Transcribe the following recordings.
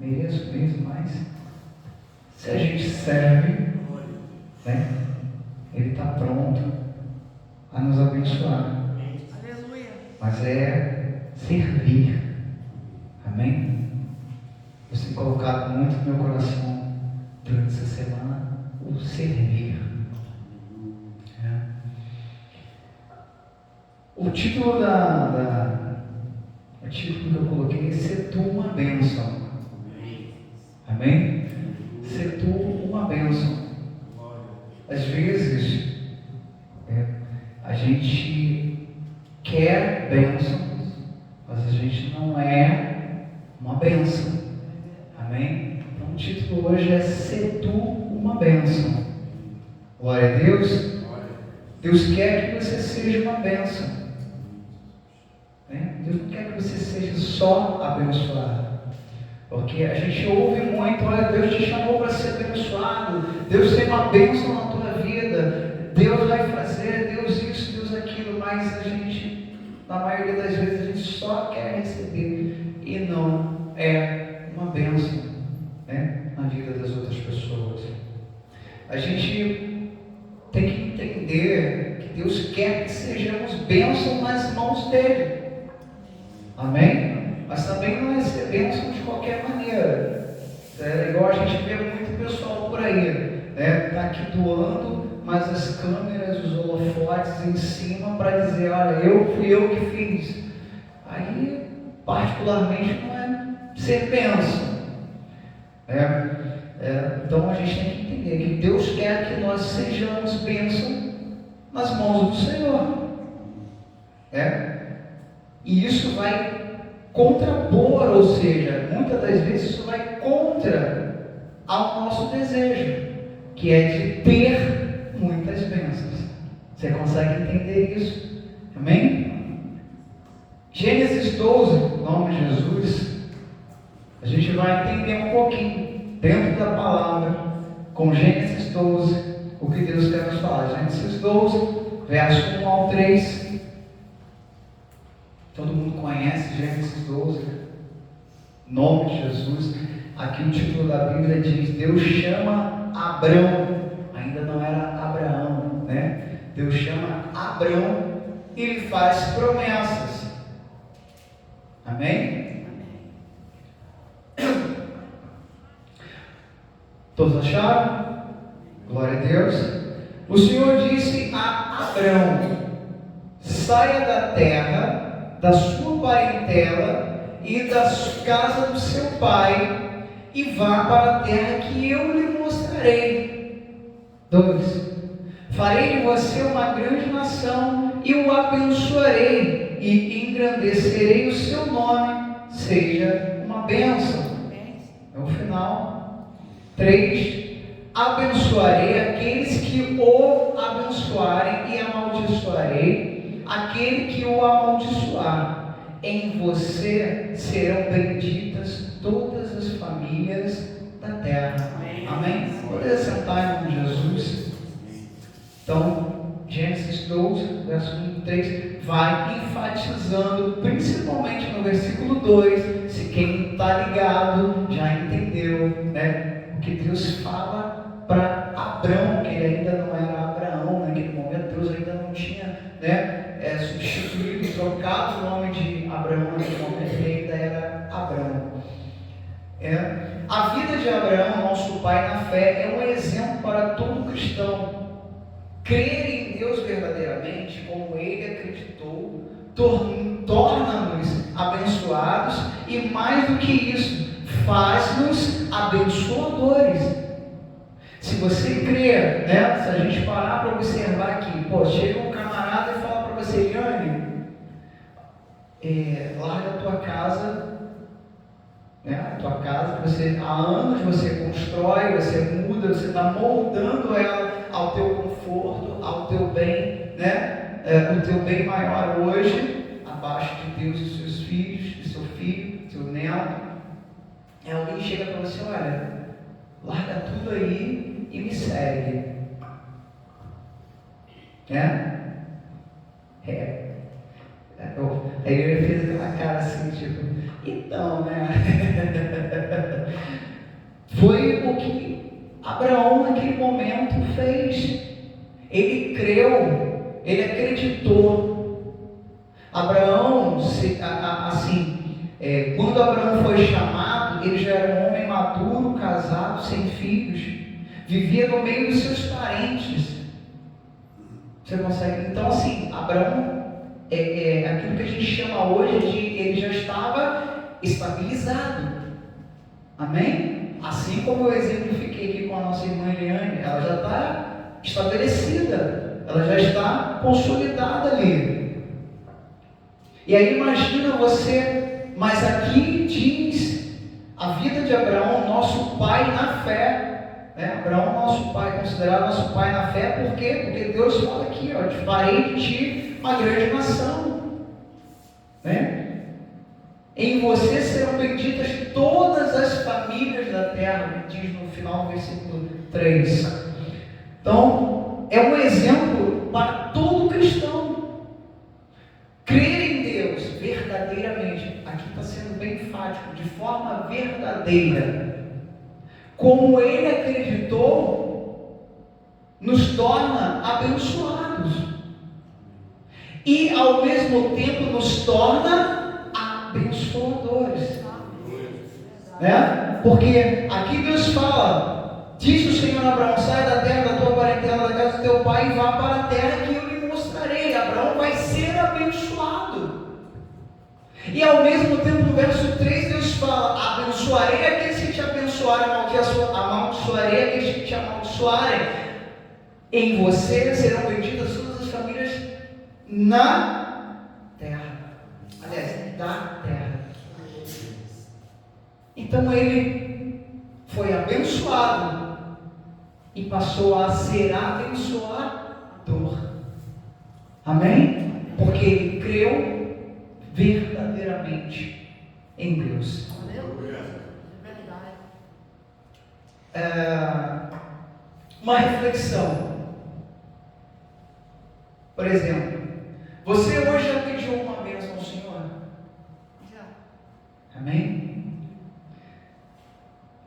mereço mesmo, mas se a gente serve, né, Ele está pronto a nos abençoar. Aleluia. Mas é servir. Amém? Eu tenho colocado muito no meu coração durante essa semana o servir. O título o título que eu coloquei é Ser tu uma bênção. Amém? Ser tu uma bênção. Às vezes a gente quer bênçãos, mas a gente não é uma bênção. Amém? Então o título hoje é Ser tu uma bênção. Glória a Deus. Deus quer que você seja uma bênção. Deus não quer que você seja só abençoado. Porque a gente ouve muito, olha, Deus te chamou para ser abençoado, Deus tem uma bênção na tua vida, Deus vai fazer, Deus isso, Deus aquilo, mas a gente, na maioria das vezes, a gente só quer receber e não é uma bênção, na vida das outras pessoas. A gente tem que entender que Deus quer que sejamos bênção nas mãos dele. Amém? Mas também não é ser bênção de qualquer maneira. É igual a gente vê muito pessoal por aí, está aqui doando, mas as câmeras, os holofotes em cima para dizer, olha, fui eu que fiz. Aí, particularmente, não é ser bênção. Então a gente tem que entender que Deus quer que nós sejamos bênção nas mãos do Senhor. E isso vai contrapor, ou seja, muitas das vezes isso vai contra ao nosso desejo, que é de ter muitas bênçãos. Você consegue entender isso? Amém? Gênesis 12, em nome de Jesus, a gente vai entender um pouquinho, dentro da palavra, com Gênesis 12, o que Deus quer nos falar. Gênesis 12, verso 1 ao 3. Todo mundo conhece Gênesis 12, em nome de Jesus. Aqui o título da Bíblia diz: Deus chama Abrão, ainda não era Abraão, Deus chama Abrão e lhe faz promessas. Amém? Todos acharam? Glória a Deus. O Senhor disse a Abrão: saia da terra, da sua parentela e da casa do seu pai, e vá para a terra que eu lhe mostrarei. 2. Farei de você uma grande nação e o abençoarei e engrandecerei o seu nome, seja uma bênção. É o final. 3. Abençoarei aqueles que o abençoarem e amaldiçoarei aquele que o amaldiçoar. Em você serão benditas todas as famílias da terra. Amém? Pode sentar em nome de Jesus. Então, Gênesis 12, verso 1 e 3, vai enfatizando, principalmente no versículo 2, se quem está ligado já entendeu, o que Deus fala para Abrão, que ele ainda não era Abraão, naquele momento Deus ainda não tinha, substituído e trocado o nome de Abraão naquele momento, ele ainda era Abrão. A vida de Abraão, nosso pai na fé, é um exemplo para todo cristão. Crer em Deus verdadeiramente, como ele acreditou, torna-nos abençoados e, mais do que isso, faz-nos abençoadores. Se você crer, se a gente parar para observar aqui, chega um camarada e fala para você: Yane, larga a tua casa, a tua casa que você há anos você constrói, você muda, você está moldando ela ao teu conforto, ao teu bem, o teu bem maior hoje, abaixo de Deus e seus filhos, de seu filho, seu neto. Alguém chega para você: olha, larga tudo aí e me segue. Aí ele fez aquela cara assim, tipo, então, o que Abraão naquele momento fez. Ele creu, ele acreditou. Abraão, quando Abraão foi chamado, ele já era um homem maduro, casado, sem filhos, vivia no meio dos seus parentes. Você consegue? Então, assim, Abraão aquilo que a gente chama hoje de ele já estava estabilizado. Amém? Assim como eu exemplifiquei aqui com a nossa irmã Eliane, ela já está estabelecida, ela já está consolidada ali. E aí imagina você, mas aqui diz a vida de Abraão, nosso pai na fé. Abraão, nosso pai, considerado nosso pai na fé, por quê? Porque Deus fala aqui, te farei de ti uma grande nação. Em você serão benditas todas as famílias da terra, diz no final do versículo 3. Então, é um exemplo para todo cristão. Crer em Deus verdadeiramente, aqui está sendo bem enfático, de forma verdadeira. Como ele acreditou, nos torna abençoados. E ao mesmo tempo nos torna abençoadores. Porque aqui Deus fala, diz o Senhor a Abraão, sai da terra da tua parentela, da casa do teu pai, e vá para a terra que eu lhe mostrarei. Abraão vai ser abençoado. E ao mesmo tempo, no verso 3, Deus fala, abençoarei aqueles que te abençoarem, amaldiçoarei aqueles que te amaldiçoarem. Em você serão benditas todas as famílias na terra. Aliás, da terra. Então ele foi abençoado e passou a ser abençoador. Amém? Porque ele creu verdadeiramente em Deus. Uma reflexão. Por exemplo, você hoje já pediu uma bênção ao Senhor? Já. Amém?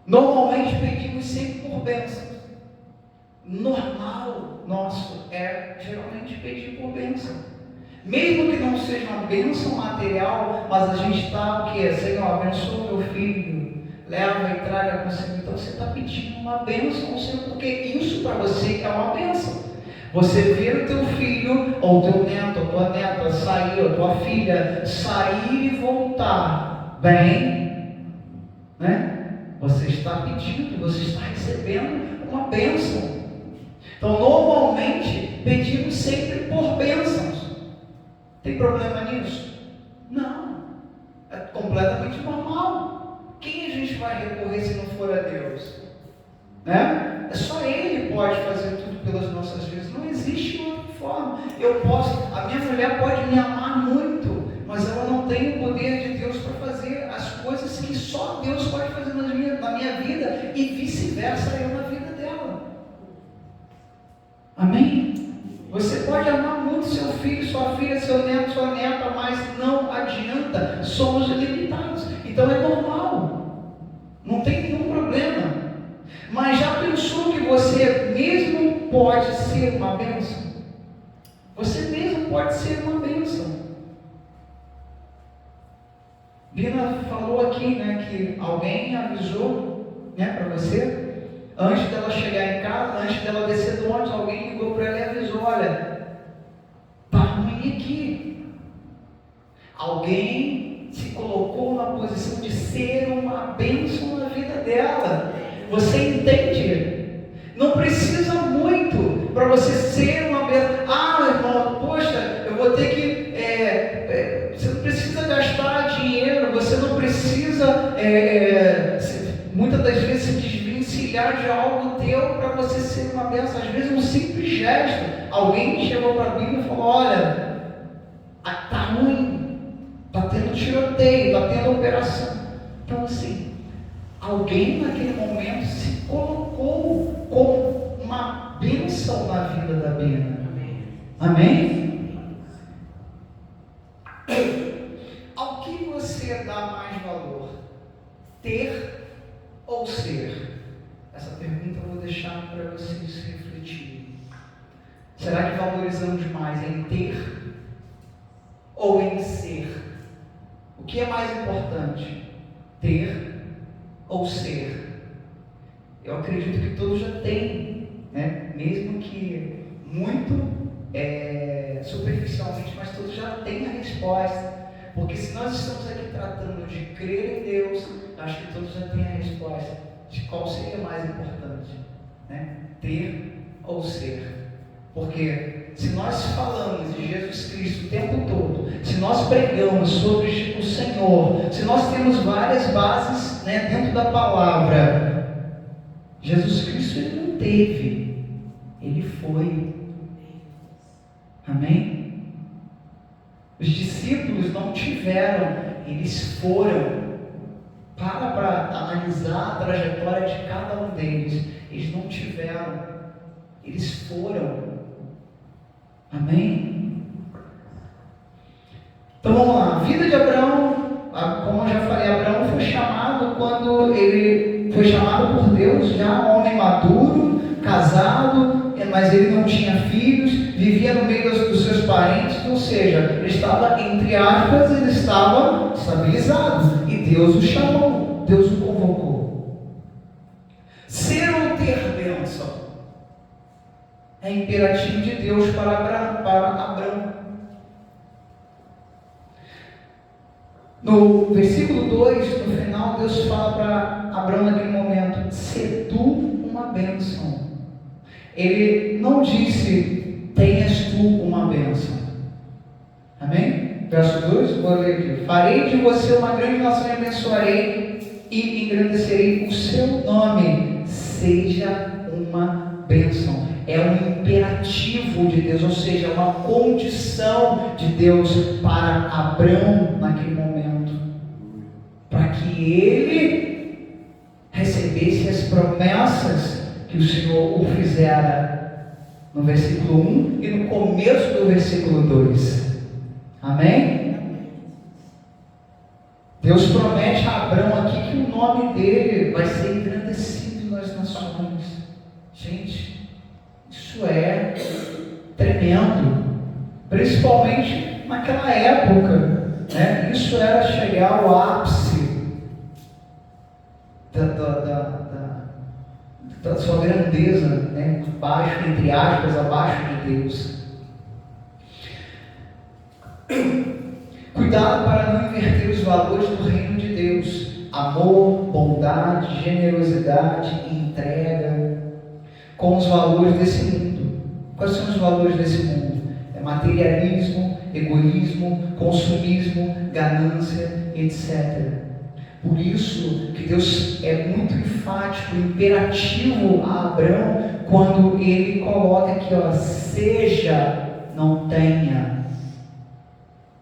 Normalmente pedimos sempre por bênçãos. Normal nosso é geralmente pedir por bênção. Mesmo que não seja uma bênção material, mas a gente está o quê? Senhor, abençoa meu filho, leva e traga consigo. Então você está pedindo uma bênção ao Senhor, porque isso para você é uma bênção. Você ver o teu filho, ou o teu neto, ou tua neta sair, ou tua filha sair e voltar bem, Você está pedindo, você está recebendo uma bênção. Então normalmente pedimos sempre por bênçãos. Tem problema nisso? Não. É completamente normal. Quem a gente vai recorrer se não for a Deus? É só Ele pode fazer tudo pelas nossas vidas. Não existe outra forma. A minha mulher pode me amar muito, mas ela não tem o poder de Deus para fazer as coisas que só Deus pode fazer na minha vida e vice-versa eu na vida dela. Amém? Você pode amar muito seu filho, sua filha, seu neto, sua neta, mas não adianta, somos limitados. Então é normal, não tem nenhum problema. Mas já pensou que você mesmo pode ser uma bênção? Você mesmo pode ser uma bênção. Lina falou aqui, que alguém avisou, para você. Antes dela chegar em casa, antes dela descer do ônibus, alguém ligou para ela e avisou, olha, está ruim aqui. Alguém se colocou na posição de ser uma bênção na vida dela. Você entende? Não precisa muito para você ser uma bênção. Irmão, poxa, eu vou ter que... você não precisa gastar dinheiro, você não precisa... muitas das vezes se desvencilhar de algo teu para você ser uma bênção. Às vezes um simples gesto. Alguém chegou para a Bíblia e falou, olha, está ruim, está tendo tiroteio, está tendo operação. Então assim, alguém naquele momento se colocou como uma bênção na vida da Bíblia. Amém? Ao que você dá mais valor? Ter ou ser? Essa pergunta eu vou deixar para vocês refletirem. Será que valorizamos mais em ter ou em ser? O que é mais importante? Ter ou ser? Eu acredito que todos já têm, né? Mesmo que muito superficialmente, mas todos já têm a resposta. Porque se nós estamos aqui tratando de crer em Deus, acho que todos já têm a resposta de qual seria mais importante, né? Ter ou ser. Porque se nós falamos de Jesus Cristo o tempo todo, se nós pregamos sobre o Senhor, se nós temos várias bases, né, dentro da palavra, Jesus Cristo ele não teve, ele foi. Amém? Os discípulos não tiveram, eles foram. Para analisar a trajetória de cada um deles. Eles não tiveram, eles foram. Amém? Então vamos lá. A vida de Abraão, como eu já falei, Abraão foi chamado quando ele foi chamado por Deus, já homem maduro, casado, mas ele não tinha filhos, vivia no meio dos seus parentes, ou seja, ele estava, entre aspas, ele estava estabilizado, e Deus o chamou, Deus o convocou. Ser ou ter bênção é imperativo de Deus para Abraão. No versículo 2, no final, Deus fala para Abraão naquele momento: "Se tu uma bênção." Ele não disse: "Tenhas tu uma bênção." Amém? Verso 2, vou ler aqui: "Farei de você uma grande nação e abençoarei e engrandecerei o seu nome. Seja uma bênção." É um imperativo de Deus, ou seja, uma condição de Deus para Abraão naquele momento, para que ele recebesse as promessas que o Senhor o fizera no versículo 1 e no começo do versículo 2. Amém? Deus promete a Abraão aqui que o nome dele vai ser engrandecido nas nações. Gente, isso é tremendo, principalmente naquela época, né? Isso era chegar ao ápice da sua grandeza, né? Abaixo, entre aspas, abaixo de Deus. Cuidado para não inverter os valores do reino de Deus: amor, bondade, generosidade e entrega, com os valores desse mundo. Quais são os valores desse mundo? É materialismo, egoísmo, consumismo, ganância, etc. Por isso que Deus é muito enfático, imperativo a Abraão, quando ele coloca aqui, ó, seja, não tenha.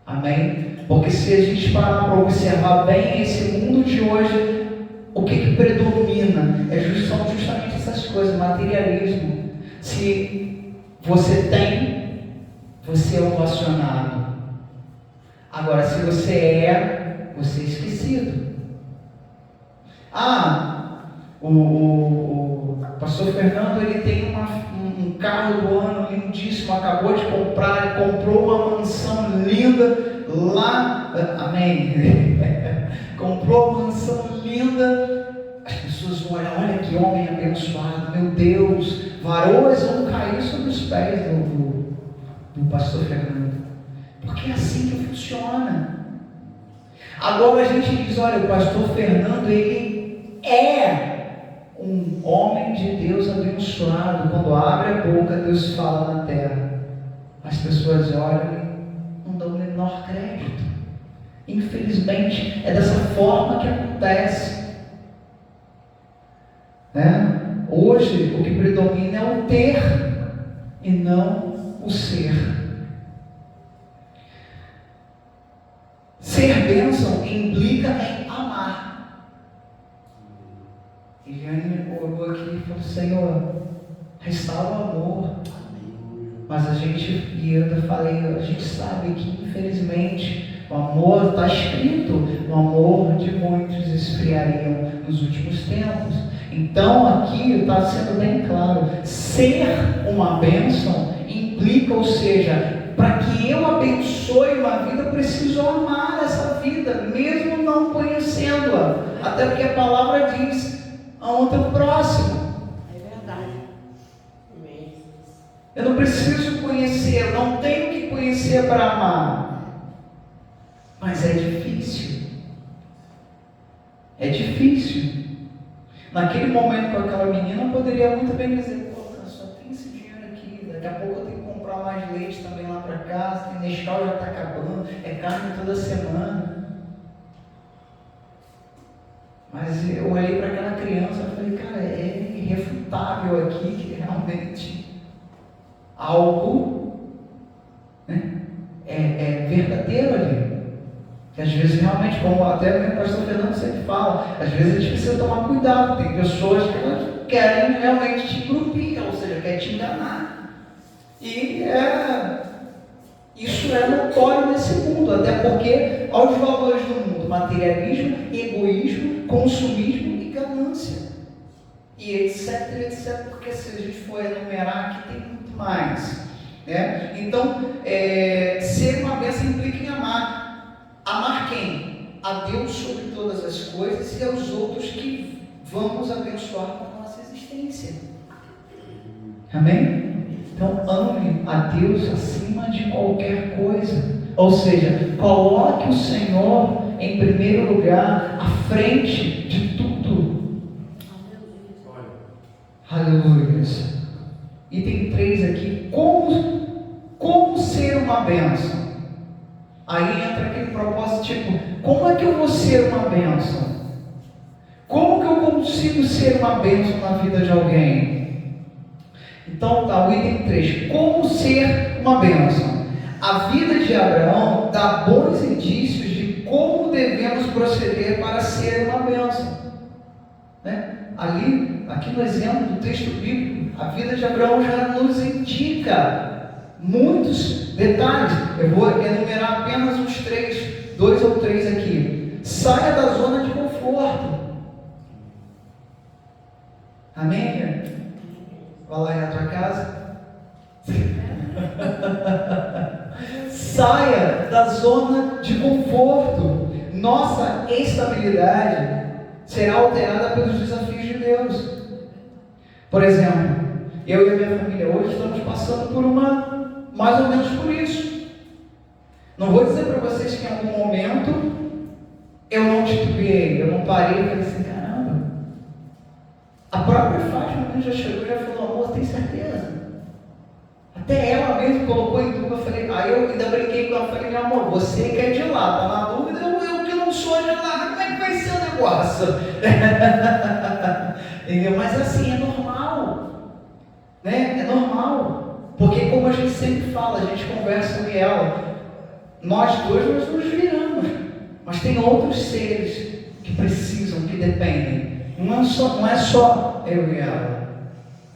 Amém? Porque se a gente parar para observar bem esse mundo de hoje, o que predomina são justamente essas coisas, materialismo. Se você tem, você é ovacionado. Agora, se você é esquecido. O pastor Fernando, ele tem um carro do ano lindíssimo, acabou de comprar, ele comprou uma mansão linda lá, amém, comprou uma mansão linda. As pessoas vão olhar: olha que homem abençoado, meu Deus, varoas vão cair sobre os pés do pastor Fernando, porque é assim que funciona. Agora a gente diz: olha, o pastor Fernando, ele é um homem de Deus abençoado. Quando abre a boca, Deus fala na terra. As pessoas olham e não dão o menor crédito. Infelizmente, é dessa forma que acontece, né? Hoje, o que predomina é o ter e não o ser. Ser bênção implica em amar. Eliane orou aqui e falou: Senhor, restaura o amor. Mas a gente, e eu falei, a gente sabe que infelizmente O amor está escrito, o amor de muitos esfriariam nos últimos tempos. Então aqui está sendo bem claro, ser uma bênção implica, ou seja, para que eu abençoe uma vida, eu preciso amar essa vida, mesmo não conhecendo-a. Até porque a palavra diz, ama o teu próximo. É verdade. Eu não preciso conhecer, eu não tenho que conhecer para amar. Mas é difícil. É difícil. Naquele momento com aquela menina, eu poderia muito bem dizer, pô, cara, só tem esse dinheiro aqui, daqui a pouco eu tenho que comprar mais leite também lá para casa, tem Nescau já está acabando, é carne toda semana. Mas eu olhei para aquela criança e falei, cara, é irrefutável aqui que realmente algo, né, é verdadeiro ali. Que às vezes realmente, como até o pastor Fernando sempre fala, às vezes a gente precisa tomar cuidado. Tem pessoas que elas querem realmente te engrupir, ou seja, querem te enganar. E isso é notório nesse mundo, até porque aos valores do mundo, materialismo, egoísmo, consumismo e ganância. E etc, porque se a gente for enumerar aqui tem muito mais. Né? Então, ser uma bênção implica em amar. Amar quem? A Deus sobre todas as coisas e aos outros que vamos abençoar com a nossa existência. Amém? Então ame a Deus acima de qualquer coisa. Ou seja, coloque o Senhor em primeiro lugar, à frente de tudo. Aleluia. Item 3 aqui, como ser uma bênção? Aí entra aquele propósito tipo, como é que eu vou ser uma bênção? Como que eu consigo ser uma bênção na vida de alguém? Então tá, o item 3, como ser uma bênção? A vida de Abraão dá bons indícios de como devemos proceder para ser uma bênção. Né? Aqui no exemplo do texto bíblico, a vida de Abraão já nos indica muitos detalhes. Eu vou enumerar apenas uns 2 ou 3 aqui. Saia da zona de conforto. Amém? Vai lá na tua casa. Saia da zona de conforto. Nossa estabilidade será alterada pelos desafios de Deus. Por exemplo, eu e a minha família hoje estamos passando por mais ou menos por isso. Não vou dizer para vocês que em algum momento eu não titubeei, eu não parei e falei assim, caramba. A própria Fátima já chegou e já falou, amor, tem certeza? Até ela mesmo colocou em dúvida, eu falei, aí eu ainda brinquei com ela, falei, meu amor, você que é de lá, tá na dúvida, eu que não sou de lá, como é que vai ser o negócio? Entendeu? Mas assim, é normal, né? É normal. Porque como a gente sempre fala, a gente conversa com ela, nós dois nos viramos, mas tem outros seres que precisam, que dependem. Não é só eu e ela.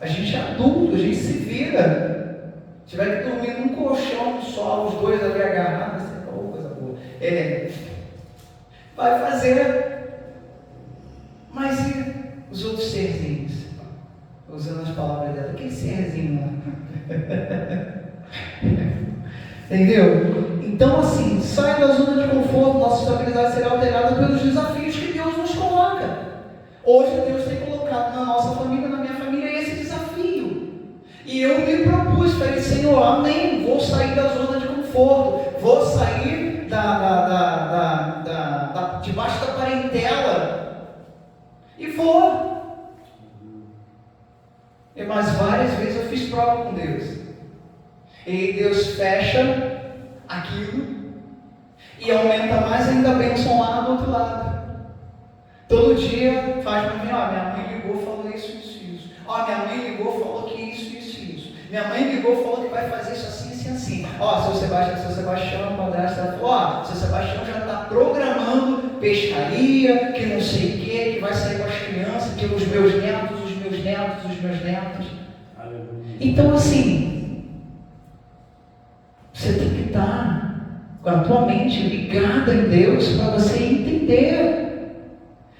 A gente é adulto, a gente se vira. Se tiver que dormir num colchão só, os dois ali agarrados, assim, coisa boa. Vai fazer. Mas e os outros serzinhos? Usando as palavras dela, aquele serzinho lá. Entendeu? Então assim, sai da zona de conforto, nossa estabilidade será alterada pelos desafios que Deus nos coloca. Hoje Deus tem colocado na nossa família, na minha família, esse desafio. E eu me propus, falei, Senhor, amém, vou sair da zona de conforto, vou sair debaixo da parentela e vou. Mas várias vezes eu fiz prova com Deus. E Deus fecha aquilo e aumenta mais ainda a bênção lá do outro lado. Todo dia faz para mim, minha mãe ligou e falou isso. Minha mãe ligou e falou que isso. Minha mãe ligou e falou que vai fazer isso assim. Seu Sebastião, padrasto, ela falou, seu Sebastião já está programando pescaria, que não sei o que vai sair com as crianças, que os meus netos. Então assim, você tem que estar com a tua mente ligada em Deus para você entender.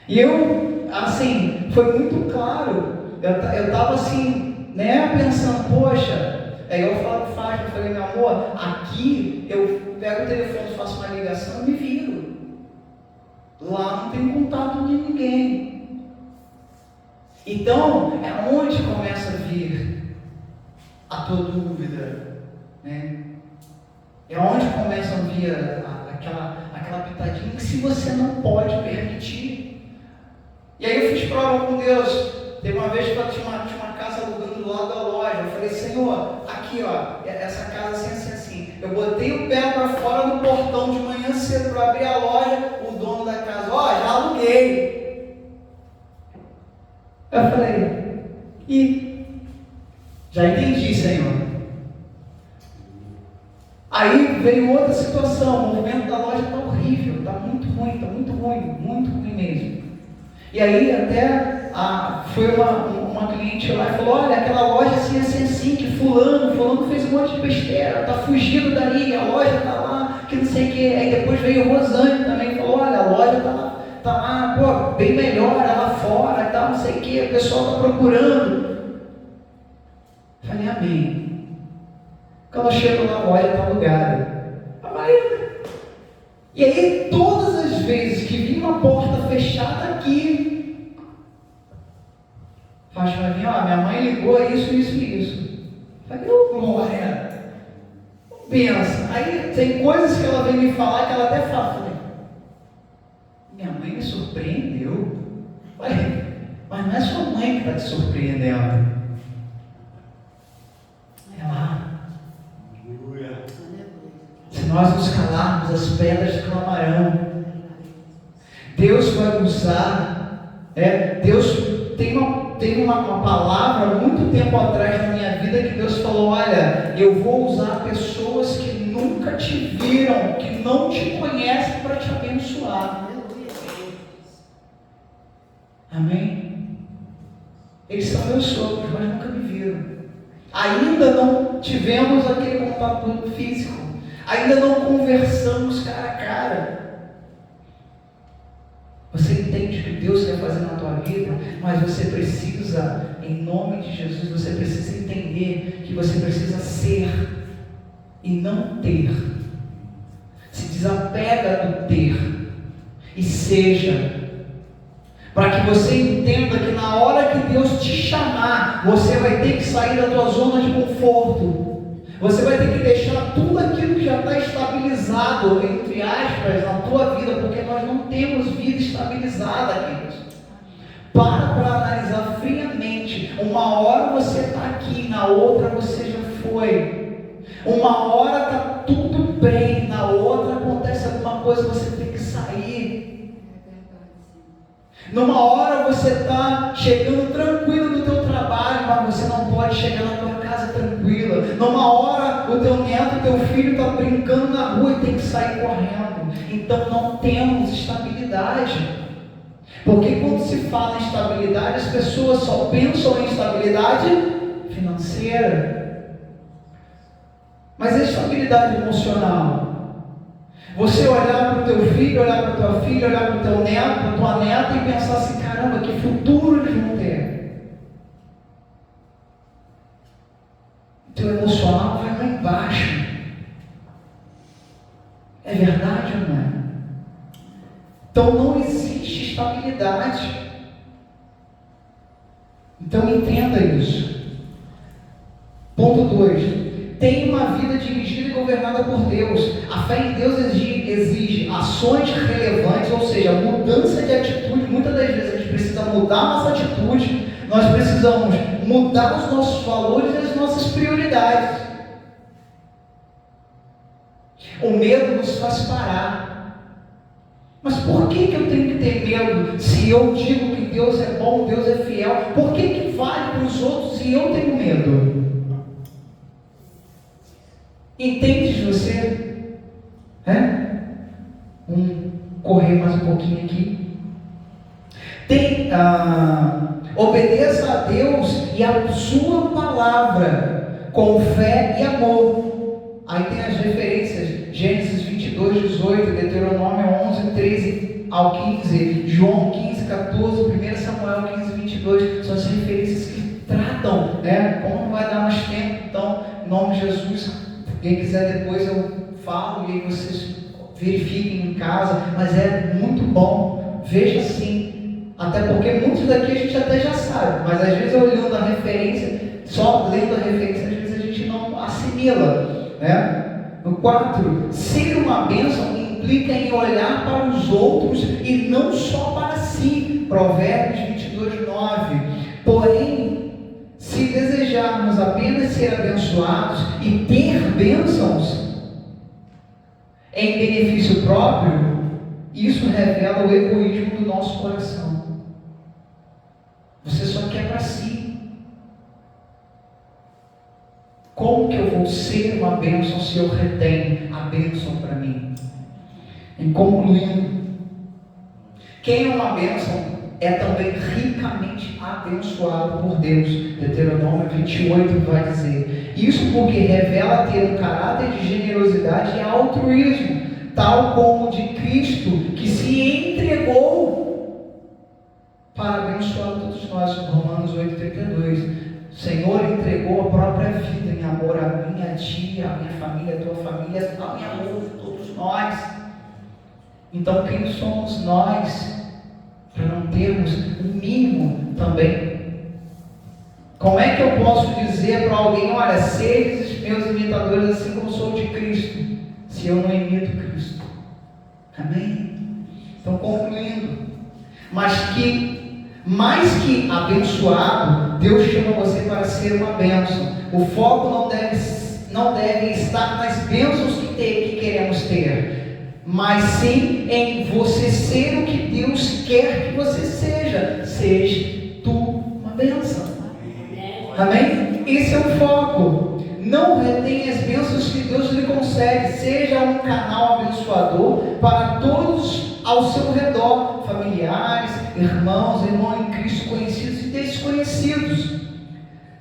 E eu, assim, foi muito claro. Eu estava assim, né, pensando, poxa, aí eu falo com o Fábio, eu falei, meu amor, aqui eu pego o telefone, faço uma ligação e me viro. Lá não tem contato de ninguém. Então, é onde começa a vir a tua dúvida, né? É onde começa a vir aquela pitadinha que se você não pode permitir. E aí eu fiz prova com Deus. Teve uma vez que eu tinha uma casa alugando do lado da loja. Eu falei, Senhor, aqui ó, essa casa assim. Eu botei o pé para fora do portão de manhã cedo para abrir a loja. O dono da casa, ó, já aluguei. Eu falei, já entendi, Senhor. Aí veio outra situação, o movimento da loja está horrível, está muito ruim mesmo. E aí até foi uma cliente lá e falou, olha, aquela loja assim, que fulano fez um monte de besteira, está fugindo daí, a loja está lá, que não sei o que. Aí depois veio o Rosane também e falou, olha, a loja está lá, pô, bem melhor, lá fora, tal, não sei o que, o pessoal está procurando. Falei, amém. Quando eu chego na loja, está alugada. E aí, todas as vezes que vi uma porta fechada aqui, faz para mim, ó, minha mãe ligou isso. Falei, glória, pensa. Aí tem coisas que ela vem me falar que ela até fala. Falei, minha mãe me surpreendeu. Falei, mas não é sua mãe que está te surpreendendo. Se nós nos calarmos, as pedras clamarão. Deus vai usar. Deus tem uma palavra muito tempo atrás na minha vida que Deus falou, olha, eu vou usar pessoas que nunca te viram, que não te conhecem para te abençoar. Amém? Eles são meus sogros, mas nunca me viram. Ainda não tivemos aquele contato físico. Ainda não conversamos cara a cara. Você entende o que Deus quer fazer na tua vida, mas você precisa, em nome de Jesus, você precisa entender que você precisa ser e não ter. Se desapega do ter e seja. Para que você entenda que na hora que Deus te chamar, você vai ter que sair da tua zona de conforto. Você vai ter que deixar tudo aquilo que já está estabilizado, entre aspas, na tua vida, porque nós não temos vida estabilizada, queridos. Para analisar friamente. Uma hora você está aqui, na outra você já foi. Uma hora está tudo bem, na outra acontece alguma coisa, você tem que sair. Numa hora você está chegando tranquilo no teu trabalho, mas você não pode chegar na tua casa tranquila. Numa hora o teu neto, o teu filho está brincando na rua e tem que sair correndo. Então não temos estabilidade. Porque quando se fala em estabilidade, as pessoas só pensam em estabilidade financeira. Mas a estabilidade emocional, você olhar para o teu filho, olhar para a tua filha, olhar para o teu neto, para a tua neta e pensar assim, caramba, que futuro eles vão ter. O teu emocional vai lá embaixo. É verdade ou não é? Então não existe estabilidade. Então entenda isso. Ponto 2. Tem uma vida dirigida e governada por Deus. A fé em Deus exige ações relevantes, ou seja, mudança de atitude. Muitas das vezes a gente precisa mudar a nossa atitude, nós precisamos mudar os nossos valores e as nossas prioridades. O medo nos faz parar. Mas por que eu tenho que ter medo se eu digo que Deus é bom, Deus é fiel? Por que vale para os outros e eu tenho medo? Entende você? Correr mais um pouquinho aqui. Obedeça a Deus e a sua palavra com fé e amor. Aí tem as referências, Gênesis 22, 22, 18, Deuteronômio 11, 13 ao 15, João 15, 14, 1 Samuel 15, 22, são as referências que tratam, né? Como não vai dar mais tempo, então, em nome de Jesus, quem quiser depois eu falo e aí vocês verifiquem em casa, mas é muito bom, veja sim, até porque muitos daqui a gente até já sabe, mas às vezes olhando a referência, só lendo a referência, às vezes a gente não assimila, né? No 4, ser uma bênção implica em olhar para os outros e não só para si. Provérbios 22, 9. Porém, se desejarmos apenas ser abençoados e ter bênçãos em benefício próprio, isso revela o egoísmo do nosso coração. Você só quer para si. Como que eu vou ser uma bênção se eu retenho a bênção para mim? E concluindo, quem é uma bênção é também ricamente abençoado por Deus. Deuteronômio 28 vai dizer isso, porque revela ter um caráter de generosidade e altruísmo, tal como o de Cristo, que se entregou para abençoar todos nós. Romanos 8,32. O Senhor entregou a própria vida em amor a mim, a ti, a minha família, a tua família, a minha amor, a todos nós. Então quem somos nós para não termos o mínimo também? Como é que eu posso dizer para alguém, olha, sejam meus imitadores assim como sou de Cristo, se eu não imito Cristo? Amém? Então, concluindo, mas que mais que abençoado, Deus chama você para ser uma bênção. O foco não deve estar nas bênçãos que queremos ter, mas sim em você ser o que Deus quer que você seja. Seja tu uma bênção. Amém? Esse é o foco. Não retenha as bênçãos que Deus lhe concede. Seja um canal abençoador para todos ao seu redor, familiares, irmãos em Cristo, conhecidos e desconhecidos.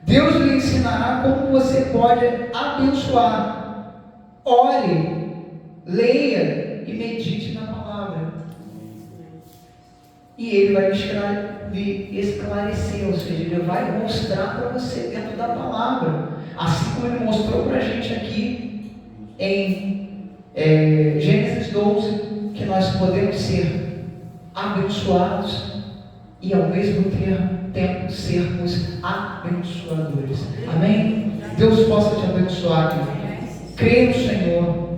Deus lhe ensinará como você pode abençoar. Ore, leia e medite na palavra. E Ele vai lhe esclarecer, ou seja, Ele vai mostrar para você dentro da palavra. Assim como Ele mostrou para a gente aqui em Gênesis 12, que nós podemos ser abençoados e ao mesmo tempo sermos abençoadores. Amém? Deus possa te abençoar. Creia no Senhor.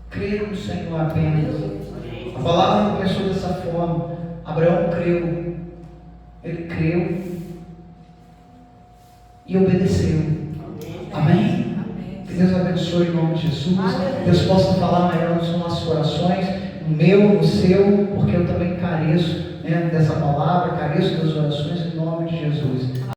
Creia no Senhor apenas. A palavra começou dessa forma. Abraão creu. Ele creu e obedeceu. Amém? Que Deus abençoe em nome de Jesus. Deus possa falar melhor nas nossas corações, no meu, no seu, porque eu também careço, né, dessa palavra, careço das orações em nome de Jesus.